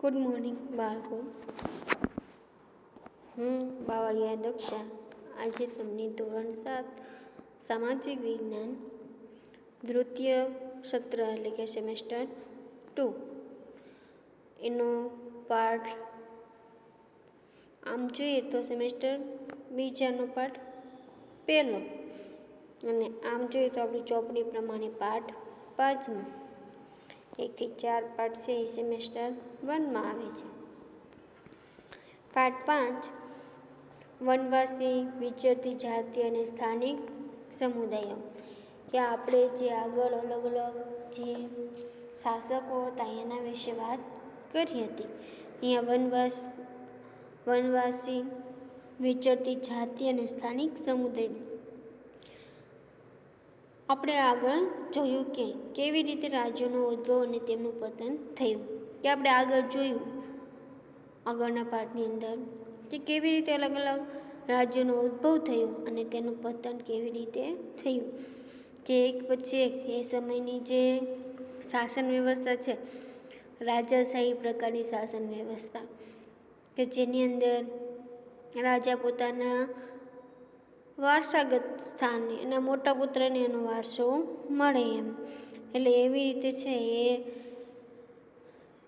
Good morning બાળકો. હું બાવળિયા દક્ષા આજે તમને ધોરણ 7 સામાજિક વિજ્ઞાન દ્વિતીય સત્ર એટલે કે સેમેસ્ટર 2 એનો પાઠ આમ જોઈએ તો સેમેસ્ટર બીજાનો પાઠ પહેલો અને આમ જોઈએ તો આપણી ચોપડી પ્રમાણે પાઠ 5મો 1 થી 4 પાઠ છે એ સેમેસ્ટર 1માં આવે છે. પાઠ 5 વનવાસી વિચરતી જાતિ અને સ્થાનિક સમુદાયો કે આપણે જે આગળ અલગ અલગ જે શાસકો હતા એના વિશે વાત કરી હતી. અહીંયા વનવાસી વિચરતી જાતિ અને સ્થાનિક સમુદાય આપણે આગળ જોયું કે કેવી રીતે રાજ્યોનો ઉદ્ભવ અને તેમનું પતન થયું. કે આપણે આગળ જોયું આગળના પાઠની અંદર કે કેવી રીતે અલગ અલગ રાજ્યોનો ઉદ્ભવ થયો અને તેનું પતન કેવી રીતે થયું. કે એક પછી એક એ સમયની જે શાસન વ્યવસ્થા છે રાજાશાહી પ્રકારની શાસન વ્યવસ્થા કે જેની અંદર રાજા પોતાના વારસાગત સ્થાને એના મોટા પુત્રને એનો વારસો મળે એમ. એટલે એવી રીતે છે એ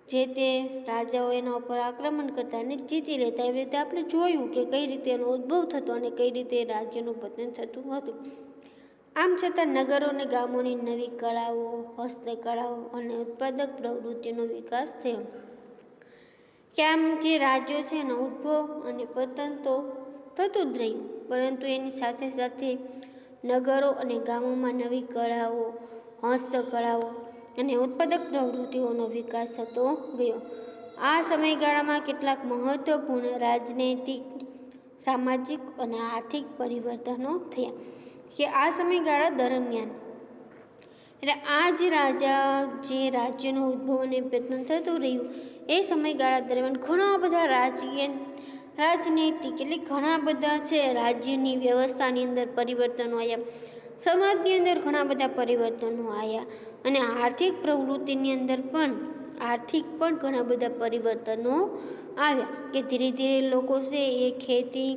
જે તે રાજાઓ એના ઉપર આક્રમણ કરતા અને જીતી લેતા. એવી રીતે આપણે જોયું કે કઈ રીતે એનો ઉદ્ભવ થતો અને કઈ રીતે રાજ્યનું પતન થતું હતું. આમ છતાં નગરો અને ગામોની નવી કળાઓ, હસ્તકળાઓ અને ઉત્પાદક પ્રવૃત્તિનો વિકાસ થયો. કે આમ જે રાજ્યો છે એનો ઉદ્ભવ અને પતન તો થતું જ રહ્યું, પરંતુ એની સાથે સાથે નગરો અને ગામોમાં નવી કળાઓ, હસ્તકળાઓ અને ઉત્પાદક પ્રવૃત્તિઓનો વિકાસ થતો ગયો. આ સમયગાળામાં કેટલાક મહત્વપૂર્ણ રાજનૈતિક, સામાજિક અને આર્થિક પરિવર્તનો થયા. કે આ સમયગાળા દરમિયાન એટલે આ જે રાજ્યનો ઉદ્ભવ અને પતન થતું રહ્યું એ સમયગાળા દરમિયાન ઘણા બધા રાજનૈતિક એટલે ઘણા બધા છે રાજ્યની વ્યવસ્થાની અંદર પરિવર્તનો આવ્યા, સમાજની અંદર ઘણા બધા પરિવર્તનો આવ્યા અને આર્થિક પ્રવૃત્તિની અંદર પણ ઘણા બધા પરિવર્તનો આવ્યા. કે ધીરે ધીરે લોકો છે એ ખેતી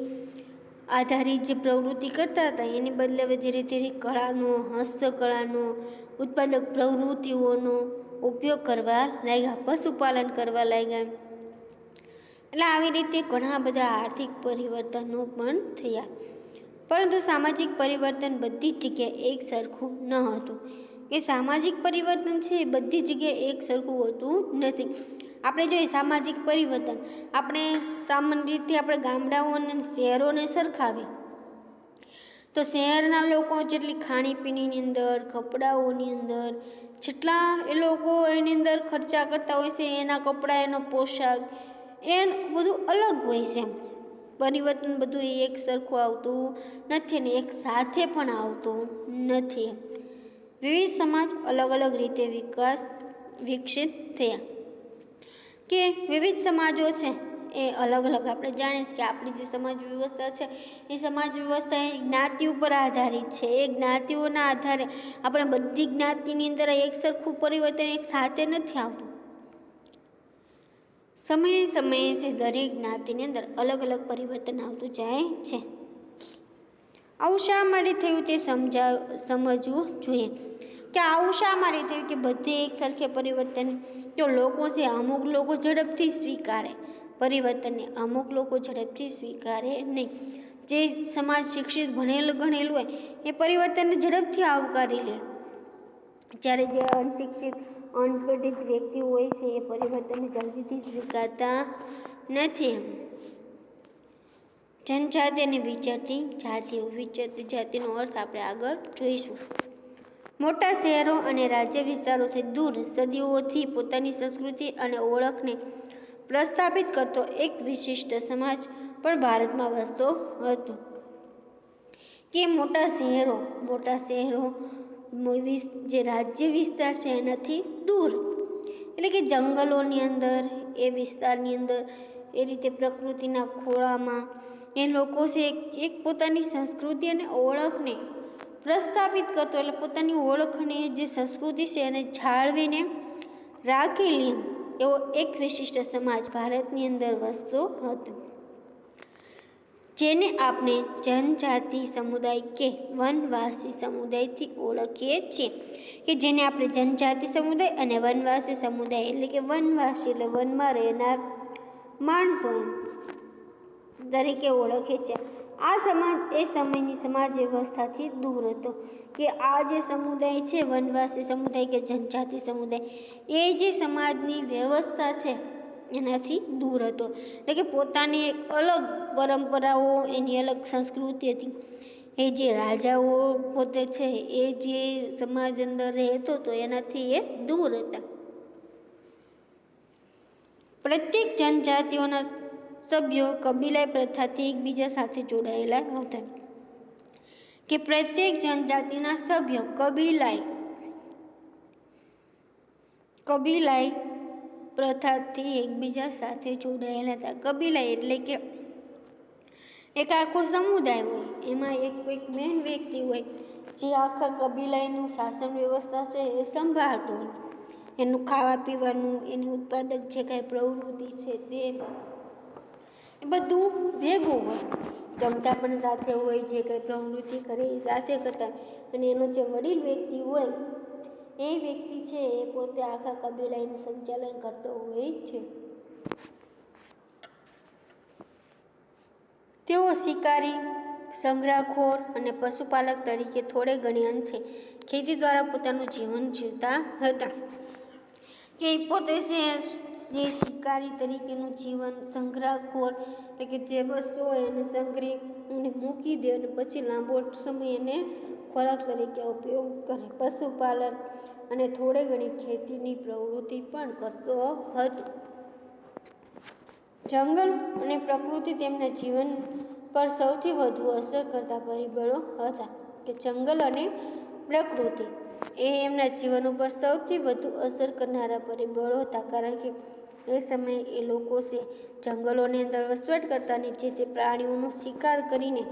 આધારિત જે પ્રવૃત્તિ કરતા હતા એની બદલે હવે ધીરે ધીરે કળાનો, હસ્તકળાનો, ઉત્પાદક પ્રવૃત્તિઓનો ઉપયોગ કરવા લાગ્યા, પશુપાલન કરવા લાગ્યા. એટલે આવી રીતે ઘણા બધા આર્થિક પરિવર્તનો પણ થયા. પરંતુ સામાજિક પરિવર્તન બધી જ જગ્યાએ એક સરખું ન હતું. કે સામાજિક પરિવર્તન છે એ બધી જગ્યાએ એક સરખું હોતું નથી. આપણે જોઈએ સામાજિક પરિવર્તન આપણે સામાન્ય રીતે આપણે ગામડાઓ અને શહેરોને સરખાવીએ તો શહેરના લોકો જેટલી ખાણીપીણીની અંદર, કપડાઓની અંદર જેટલા એ લોકો એની અંદર ખર્ચા કરતા હોય છે, એના કપડાં, એનો પોશાક એ બધું અલગ હોય છે. પરિવર્તન બધું એક સરખું આવતું નથી ને એક સાથે પણ આવતું નથી. વિવિધ સમાજ અલગ અલગ રીતે વિકસિત થયા. કે વિવિધ સમાજો છે એ અલગ અલગ આપણે જાણીએ છીએ કે આપણી જે સમાજ વ્યવસ્થા છે એ સમાજ વ્યવસ્થા એ જ્ઞાતિ ઉપર આધારિત છે. એ જ્ઞાતિઓના આધારે આપણે બધી જ્ઞાતિની અંદર એક સરખું પરિવર્તન એક સાથે નથી આવતું. સમયે છે દરેક જ્ઞાતિની અંદર અલગ અલગ પરિવર્તન આવતું જાય છે. આવું શા માટે થયું તે સમજવું જોઈએ. કે આવું શા માટે થયું કે બધે એક સરખે પરિવર્તન તો લોકો છે અમુક લોકો ઝડપથી સ્વીકારે પરિવર્તનને, અમુક લોકો ઝડપથી સ્વીકારે નહીં. જે સમાજ શિક્ષિત ભણેલું ગણેલું હોય એ પરિવર્તનને ઝડપથી આવકારી લે, જ્યારે જે અનશિક્ષિત અનપઢિત વ્યક્તિઓ હોય છે એ પરિવર્તનને જલ્દીથી સ્વીકારતા નથી. જનજાતિ અને વિચરતી જાતિનો અર્થ આપણે આગળ જોઈશું. મોટા શહેરો અને રાજ્ય વિસ્તારોથી દૂર સદીઓથી પોતાની સંસ્કૃતિ અને ઓળખને પ્રસ્થાપિત કરતો એક વિશિષ્ટ સમાજ પણ ભારતમાં વસતો હતો. કે મોટા શહેરો જે રાજ્ય વિસ્તાર છે એનાથી દૂર એટલે કે જંગલોની અંદર, એ વિસ્તારની અંદર એ રીતે પ્રકૃતિના ખોળામાં એ લોકો છે એક પોતાની સંસ્કૃતિ અને ઓળખને પ્રસ્થાપિત કરતો, એટલે પોતાની ઓળખને જે સંસ્કૃતિ છે એને જાળવીને રાખેલી એવો એક વિશિષ્ટ સમાજ ભારતની અંદર વસતો હતો, જેને આપણે જનજાતિ સમુદાય કે વનવાસી સમુદાયથી ઓળખીએ છીએ, કે જેને આપણે જનજાતિ સમુદાય અને વનવાસી સમુદાય એટલે કે વનવાસી એટલે વનમાં રહેનાર માણસો તરીકે ઓળખે છે. આ સમાજ એ સમયની સમાજ વ્યવસ્થાથી દૂર હતો, કે આ જે સમુદાય છે વનવાસી સમુદાય કે જનજાતિ સમુદાય એ જે સમાજની વ્યવસ્થા છે એનાથી દૂર હતો, એટલે કે પોતાની એક અલગ પરંપરાઓ, એની અલગ સંસ્કૃતિ હતી. એ જે રાજાઓ પોતે છે એ જે સમાજ અંદર રહેતો હતો એનાથી એ દૂર હતા. પ્રત્યેક જનજાતિઓના સભ્યો કબીલાઈ પ્રથાથી એકબીજા સાથે જોડાયેલા હતા, કે પ્રત્યેક જનજાતિના સભ્યો કબીલાઈ પ્રથાથી એકબીજા સાથે જોડાયેલા હતા. કબીલાઈ એટલે કે એક આખો સમુદાય હોય, એમાં એક કોઈક મેન વ્યક્તિ હોય જે આખા કબીલાઈનું શાસન વ્યવસ્થા છે એ સંભાળતો હોય. એનું ખાવા પીવાનું, એની ઉત્પાદક જે કાંઈ પ્રવૃત્તિ છે તે એ બધું ભેગું હોય. જમતા પણ સાથે હોય, જે કંઈ પ્રવૃત્તિ કરે એ સાથે કરતા, અને એનો જે વડીલ વ્યક્તિ હોય એ વ્યક્તિ છે એ પોતે આખા કબીલાઈનું સંચાલન કરતો હોય છે. તેઓ શિકારી, સંગ્રહખોર અને પશુપાલક તરીકે થોડે ઘણી અંશે ખેતી દ્વારા પોતાનું જીવન જીવતા હતા, કે પોતે છે જે શિકારી તરીકેનું જીવન, સંગ્રહખોર એટલે કે જે વસ્તુ હોય એને સંગ્રહી અને મૂકી દે અને પછી લાંબો સમય એને ખોરાક તરીકે ઉપયોગ કરે. પશુપાલન અને થોડે ઘણી ખેતીની પ્રવૃત્તિ પણ કરતો હતો. જંગલ અને પ્રકૃતિ તેમના જીવન પર સૌથી વધુ અસર કરતા પરિબળો હતા, કે જંગલ અને પ્રકૃતિ એ એમના જીવન ઉપર સૌથી વધુ અસર કરનારા પરિબળો હતા, કારણ કે એ સમયે એ લોકો છે જંગલોની અંદર વસવાટ કરતા અને જે તે પ્રાણીઓનો શિકાર કરીને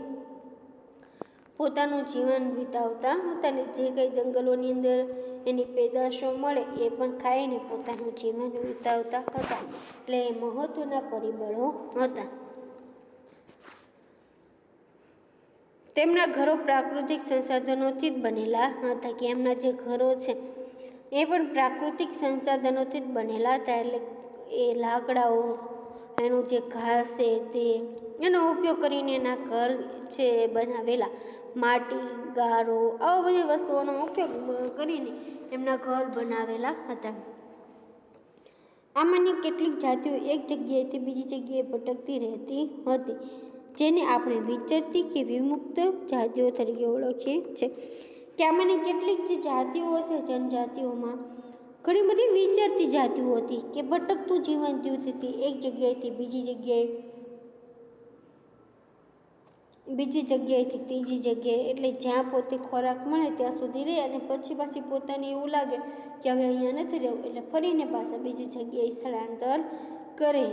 પોતાનું જીવન વિતાવતા હતા, ને જે કંઈ જંગલોની અંદર એની પેદાશો મળે એ પણ ખાઈને પોતાનું જીવન વિતાવતા હતા. એટલે એ મહત્વના પરિબળો હતા. તેમના ઘરો પ્રાકૃતિક સંસાધનોથી જ બનેલા હતા, કે એમના જે ઘરો છે એ પણ પ્રાકૃતિક સંસાધનોથી જ બનેલા હતા, એટલે એ લાકડાઓ, એનું જે ઘાસ છે તે એનો ઉપયોગ કરીને એના ઘર છે એ બનાવેલા. માટી, ગારો, આવા બધી વસ્તુઓનો ઉપયોગ કરીને એમના ઘર બનાવેલા હતા. આમાંની કેટલીક જાતિઓ એક જગ્યાએથી બીજી જગ્યાએ ભટકતી રહેતી હતી, જેને આપણે વિચરતી કે વિમુક્ત જાતિઓ તરીકે ઓળખીએ છીએ. કે આમાંની કેટલીક જે જાતિઓ હશે જનજાતિઓમાં ઘણી બધી વિચરતી જાતિઓ હતી, કે ભટકતું જીવન જીવતી હતી, એક જગ્યાએથી બીજી જગ્યાએથી ત્રીજી જગ્યાએ, એટલે જ્યાં પોતે ખોરાક મળે ત્યાં સુધી રહે અને પછી પાછી પોતાને એવું લાગે કે હવે અહીંયા નથી રહેવું એટલે ફરીને પાછા બીજી જગ્યાએ સ્થળાંતર કરે.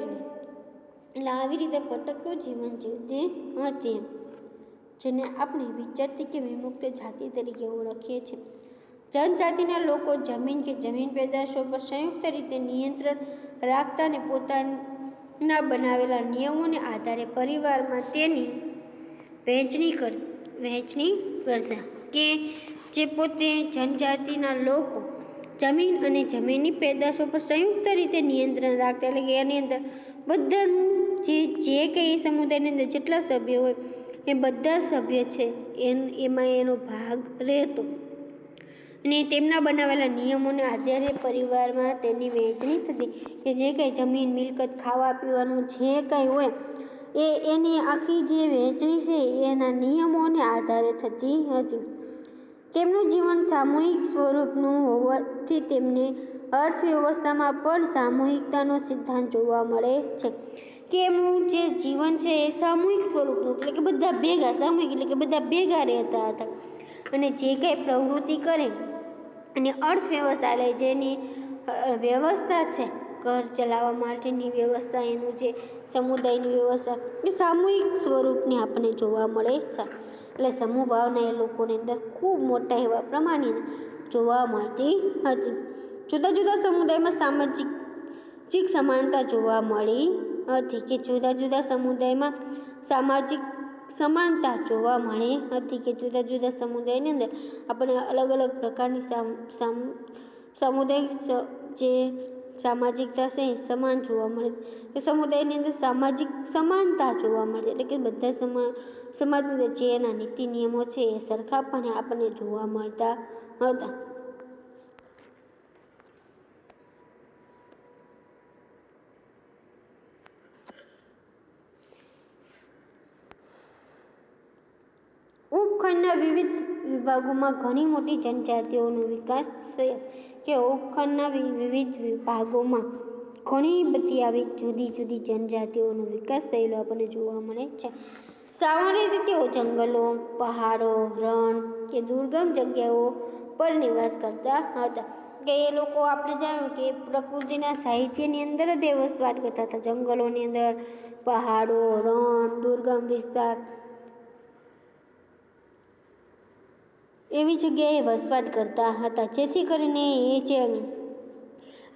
એટલે આવી રીતે ભટકતું જીવન જીવતી હતી, જેને આપણે વિચરતી કે વિમુક્ત જાતિ તરીકે ઓળખીએ છીએ. જનજાતિના લોકો જમીન કે જમીન પેદાશો પર સંયુક્ત રીતે નિયંત્રણ રાખતા અને પોતાના બનાવેલા નિયમોને આધારે પરિવારમાં તેની વહેંચણી કરતા, કે જે પોતે જનજાતિના લોકો જમીન અને જમીનની પેદાશો પર સંયુક્ત રીતે નિયંત્રણ રાખતા, એટલે કે એની અંદર બધાનું જે કંઈ સમુદાયની અંદર જેટલા સભ્યો હોય એ બધા સભ્ય છે એમાં એનો ભાગ રહેતો, અને તેમના બનાવેલા નિયમોને આધારે પરિવારમાં તેની વહેંચણી થતી, કે જે કંઈ જમીન, મિલકત, ખાવા પીવાનું જે કંઈ હોય એની આખી જે વહેંચણી છે એના નિયમોને આધારે થતી હતી. તેમનું જીવન સામૂહિક સ્વરૂપનું હોવાથી તેમને અર્થવ્યવસ્થામાં પણ સામૂહિકતાનો સિદ્ધાંત જોવા મળે છે, કે એમનું જે જીવન છે એ સામૂહિક સ્વરૂપનું, એટલે કે બધા ભેગા, સામૂહિક એટલે કે બધા ભેગા રહેતા હતા, અને જે કંઈ પ્રવૃત્તિ કરે અને અર્થવ્યવસ્થા એટલે જેની વ્યવસ્થા છે, ઘર ચલાવવા માટેની વ્યવસ્થા, એનું જે સમુદાયની વ્યવસ્થા એ સામૂહિક સ્વરૂપની આપણને જોવા મળે છે. એટલે સમૂહ ભાવના એ લોકોની અંદર ખૂબ મોટા એવા પ્રમાણે જોવા મળતી હતી. જુદા જુદા સમુદાયમાં સમાનતા જોવા મળી હતી, કે જુદા જુદા સમુદાયમાં સામાજિક સમાનતા જોવા મળી હતી, કે જુદા જુદા સમુદાયની અંદર આપણે અલગ અલગ પ્રકારની સામુદાયિક જે સામાજિકતા છે એ સમાન જોવા મળે, કે સમુદાયની અંદર સામાજિક સમાનતા જોવા મળે, એટલે કે બધા સમાજની અંદર જે એના નીતિ નિયમો છે એ સરખાપણે આપણને જોવા મળતા હતા. ઉપખંડના વિવિધ વિભાગોમાં ઘણી મોટી જનજાતિઓનો વિકાસ થયો, કે ઉપખંડના વિવિધ વિભાગોમાં ઘણી બધી આવી જુદી જુદી જનજાતિઓનો વિકાસ થયેલો આપણને જોવા મળે છે. સામાન્ય રીતે તેઓ જંગલો, પહાડો, રણ કે દુર્ગમ જગ્યાઓ પર નિવાસ કરતા હતા, કે એ લોકો આપણે જાણ્યું કે પ્રકૃતિના સાહિત્યની અંદર જ એ વસવાટ કરતા હતા. જંગલોની અંદર, પહાડો, રણ, દુર્ગમ વિસ્તાર એવી જગ્યાએ વસવાટ કરતા હતા, જેથી કરીને એ જે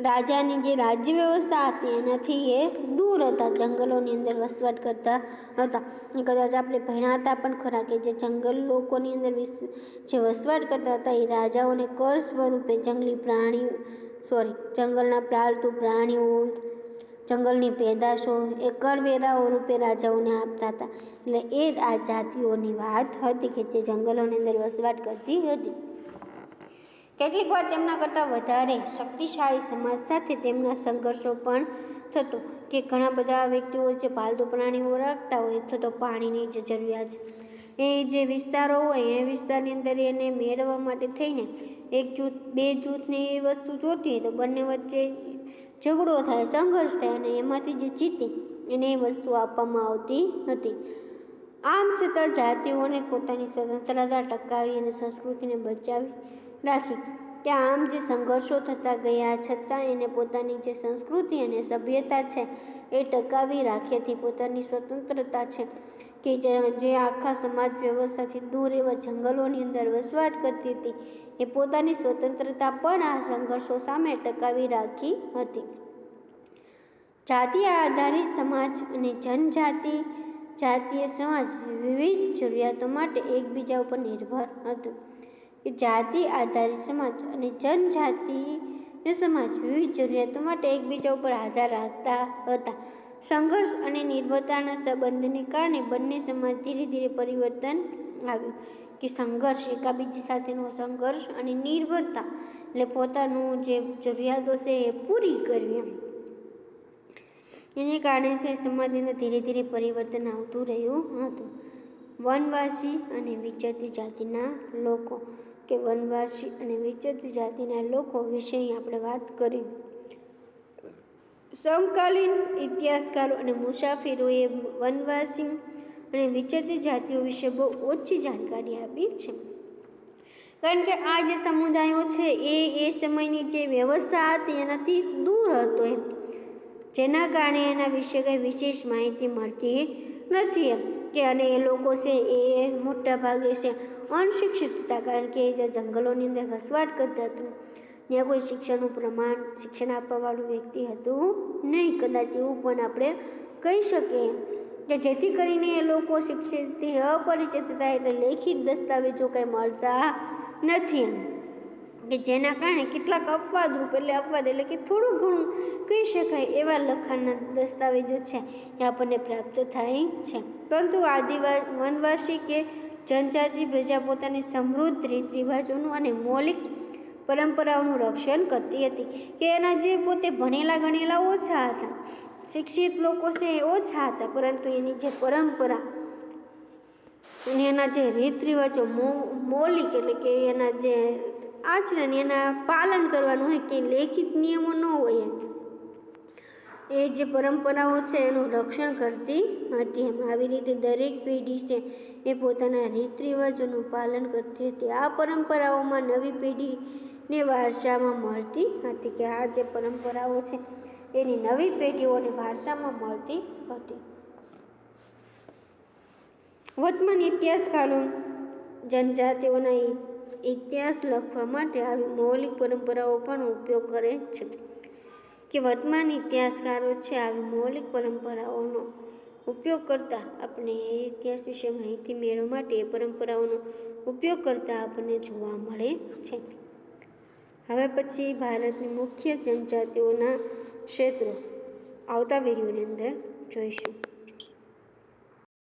રાજાની જે રાજ્ય વ્યવસ્થા હતી એનાથી એ દૂર હતા, જંગલોની અંદર વસવાટ કરતા હતા. કદાચ આપણે ભણ્યા હતા પણ ખરા કે જે જંગલ લોકોની અંદર જે વસવાટ કરતા હતા એ રાજાઓને કર સ્વરૂપે જંગલના પાલતુ પ્રાણીઓ, જંગલની પેદાશો એ કરવેરાઓ રૂપે રાજાઓને આપતા હતા. એટલે એ જ આ જાતિઓની વાત હતી કે જે જંગલોની અંદર વસવાટ કરતી હતી. કેટલીક વાર તેમના કરતાં વધારે શક્તિશાળી સમાજ સાથે તેમના સંઘર્ષો પણ થતો, કે ઘણા બધા વ્યક્તિઓ જે પાલતુ પ્રાણીઓ રાખતા હોય અથવા તો પાણીની જે જરૂરિયાત છે એ જે વિસ્તારો હોય એ વિસ્તારની અંદર એને મેળવવા માટે થઈને એક જૂથ બે જૂથને એ વસ્તુ જોતી હોય તો બંને વચ્ચે ઝઘડો થાય, સંઘર્ષ થાય અને એમાંથી જે જીતે એને એ વસ્તુ આપવામાં આવતી હતી. આમ છતાં જાતિઓને પોતાની સ્વતંત્રતા ટકાવી અને સંસ્કૃતિને બચાવી રાખી, કે આમ જે સંઘર્ષો થતા ગયા છતાં એને પોતાની જે સંસ્કૃતિ અને સભ્યતા છે એ ટકાવી રાખીથી પોતાની સ્વતંત્રતા છે, કે જે આખા સમાજ વ્યવસ્થાથી દૂર એવા જંગલોની અંદર વસવાટ કરતી હતી એ પોતાની સ્વતંત્રતા પણ આ સંઘર્ષો સામે ટકાવી રાખી હતી. જાતિ આધારિત સમાજ અને જાતીય સમાજ વિવિધ જરૂરિયાતો માટે એકબીજા ઉપર નિર્ભર હતું, કે જાતિ આધારિત સમાજ અને જનજાતીય સમાજ વિવિધ જરૂરિયાતો માટે એકબીજા ઉપર આધાર રાખતા હતા. સંઘર્ષ અને નિર્ભરતાના સંબંધને કારણે બંને સમાજ ધીરે ધીરે પરિવર્તન આવ્યું, કે સંઘર્ષ એકાબીજી સાથેનો સંઘર્ષ અને નિર્ભરતા એટલે પોતાનું જે જરૂરિયાતો છે એ પૂરી કરવી એને કારણે છે સમાજની અંદર ધીરે ધીરે પરિવર્તન આવતું રહ્યું હતું. વનવાસી અને વિચરતી જાતિના લોકો, કે વનવાસી અને વિચરતી જાતિના લોકો વિશે આપણે વાત કરી. સમકાલીન ઇતિહાસકારો અને મુસાફિરોએ વનવાસી અને વિચરતી જાતિઓ વિશે બહુ ઓછી જાણકારી આપી છે, કારણ કે આ જે સમુદાયો છે એ સમયની જે વ્યવસ્થા હતી એનાથી દૂર હતો જેના કારણે એના વિશે કંઈ વિશેષ માહિતી મળતી નથી કે અને એ લોકો છે એ મોટા ભાગે છે અનશિક્ષિત હતા, કારણ કે જે જંગલોની અંદર વસવાટ કરતા હતું ત્યાં કોઈ શિક્ષણ આપવાવાળું વ્યક્તિ હતું નહીં. કદાચ એવું પણ આપણે કહી શકીએ કે જેથી કરીને એ લોકો શિક્ષિતથી અપરિચિત હતા, એટલે લેખિત દસ્તાવેજો કંઈ મળતા નથી, કે જેના કારણે કેટલાક અપવાદ એટલે કે થોડું ઘણું કહી શકાય એવા લખાણના દસ્તાવેજો છે એ આપણને પ્રાપ્ત થાય છે. પરંતુ વનવાસી કે જનજાતિ પ્રજા પોતાની સમૃદ્ધ રીત રિવાજોનું અને મૌલિક પરંપરાઓનું રક્ષણ કરતી હતી, કે એના જે પોતે ભણેલા ગણેલા ઓછા હતા, શિક્ષિત લોકો છે એ ઓછા હતા, પરંતુ એની જે પરંપરા અને એના જે રીત રિવાજો મૌલિક એટલે કે એના જે આચરણ એના પાલન કરવાનું હોય, કે લેખિત નિયમો ન હોય એ જે પરંપરાઓ છે એનું રક્ષણ કરતી હતી. આવી રીતે દરેક પેઢી છે એ પોતાના રીત રિવાજોનું પાલન કરતી હતી. આ પરંપરાઓમાં નવી પેઢીને વારસામાં મળતી હતી, કે આ જે પરંપરાઓ છે એની નવી પેઢીઓને વારસામાં મળતી હતી. વર્તમાન ઇતિહાસકારો જનજાતિઓના ઇતિહાસ લખવા માટે આવી મૌલિક પરંપરાઓ પણ ઉપયોગ કરે છે, કે વર્તમાન ઇતિહાસકારો છે આવી મૌલિક પરંપરાઓનો ઉપયોગ કરતા આપણે ઇતિહાસ વિશે માહિતી મેળવવા માટે એ પરંપરાઓનો ઉપયોગ કરતા આપણને જોવા મળે છે. હવે પછી ભારતની મુખ્ય જનજાતિઓના ક્ષેત્રો આવતા વિડીયોની અંદર જોઈશું.